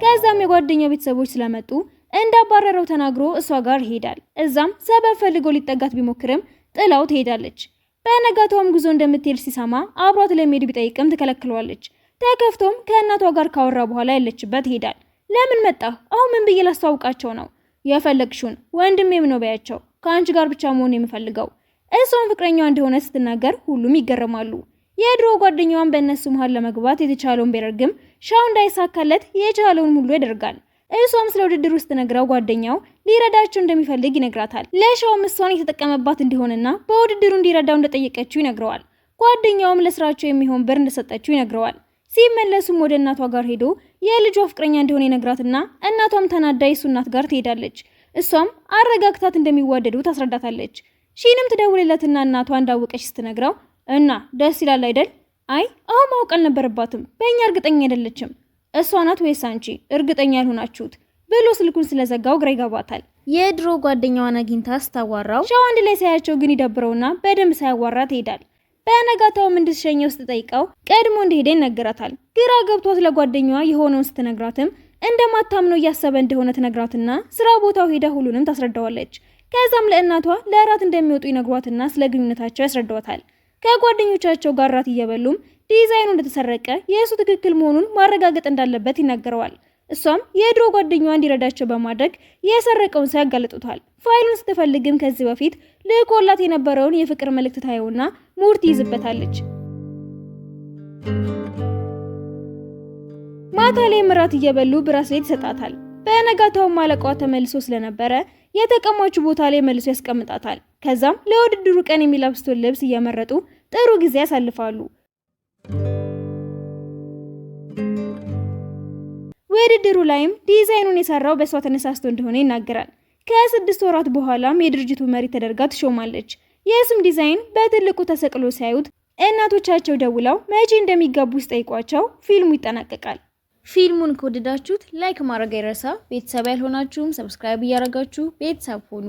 ከዛም የጓደኛው ቤተሰቦች ስለመጡ እንዳባረረው ተናግሮ እሷ ጋር ይሄዳል። እዛም ሰበብ ፈልጎ ሊጠጋት ቢሞክርም ጥላው ትሄዳለች። በነጋታውም ጉዞ እንደምትሄድ ሲሰማ አብሯት ለመሄድ ቢጠይቅም ትከለክለዋለች። ተከፍቶም ከእናቷ ጋር ካወራ በኋላ ያለችበት ይሄዳል። ለምን መጣህ? አሁን ምን ብዬ ላስተዋውቃቸው ነው? የፈለግሽውን ወንድሜም ነው በያቸው። ከአንቺ ጋር ብቻ መሆን የምፈልገው። እሷም ፍቅረኛዋ እንደሆነ ስትናገር ሁሉም ይገረማሉ። የድሮ ጓደኛዋን በእነሱ መሃል ለመግባት የተቻለውን ቢያደርግም ሻው እንዳይሳካለት የቻለውን ሁሉ ያደርጋል። እሷም ስለ ውድድር ውስጥ ነግራው ጓደኛው ሊረዳቸው እንደሚፈልግ ይነግራታል። ለሻውም እሷን የተጠቀመባት እንደሆነና በውድድሩ እንዲረዳው እንደጠየቀችው ይነግረዋል። ጓደኛውም ለስራቸው የሚሆን ብር እንደሰጠችው ይነግረዋል። ሲመለሱም ወደ እናቷ ጋር ሄዶ የልጇ ፍቅረኛ እንደሆነ ይነግራትና እናቷም ተናዳ የሱ እናት ጋር ትሄዳለች። እሷም አረጋግታት እንደሚዋደዱ ታስረዳታለች። ሺንም ትደውልለትና እናቷ እንዳወቀች ስትነግረው እና ደስ ይላል አይደል? አይ አሁን ማወቅ አልነበረባትም። በእኛ እርግጠኛ አይደለችም። እሷ ናት ወይስ አንቺ እርግጠኛ ያልሆናችሁት? ብሎ ስልኩን ስለዘጋው ግራ ይገባታል። የድሮ ጓደኛዋን አግኝታ ስታዋራው ሻው አንድ ላይ ሳያቸው ግን ይደብረውና በደንብ ሳያዋራት ይሄዳል። በነጋታውም እንድትሸኘው ስትጠይቀው ቀድሞ እንደሄደ ይነግራታል። ግራ ገብቷት ለጓደኛዋ የሆነውን ስትነግራትም እንደማታምነው እያሰበ እንደሆነ ትነግራትና ስራ ቦታው ሄዳ ሁሉንም ታስረዳዋለች። ከዛም ለእናቷ ለራት እንደሚወጡ ይነግሯትና ስለ ግንኙነታቸው ያስረዳዋታል። ከጓደኞቻቸው ጋር ራት እየበሉም ዲዛይኑ እንደተሰረቀ የእሱ ትክክል መሆኑን ማረጋገጥ እንዳለበት ይናገረዋል። እሷም የድሮ ጓደኛዋ እንዲረዳቸው በማድረግ የሰረቀውን ሰው ያጋለጡታል። ፋይሉን ስትፈልግም ከዚህ በፊት ልኮላት የነበረውን የፍቅር መልእክት ታየውና ሙድ ትይዝበታለች። ማታ ላይ ምራት እየበሉ ብራስሌት ይሰጣታል። በነጋታውም አለቃዋ ተመልሶ ስለነበረ የተቀማጩ ቦታ ላይ መልሶ ያስቀምጣታል። ከዛም ለውድድሩ ቀን የሚለብሱትን ልብስ እየመረጡ ጥሩ ጊዜ ያሳልፋሉ። ውድድሩ ላይም ዲዛይኑን የሰራው በሷ ተነሳስቶ እንደሆነ ይናገራል። ከ6 ወራት በኋላም የድርጅቱ መሪ ተደርጋ ትሾማለች። የስም ዲዛይን በትልቁ ተሰቅሎ ሲያዩት እናቶቻቸው ደውለው መቼ እንደሚጋቡ ሲጠይቋቸው ፊልሙ ይጠናቀቃል። ፊልሙን ከወደዳችሁት ላይክ ማድረግ አይረሳ። ቤተሰብ ያልሆናችሁም ሰብስክራይብ እያደረጋችሁ ቤተሰብ ሁኑ።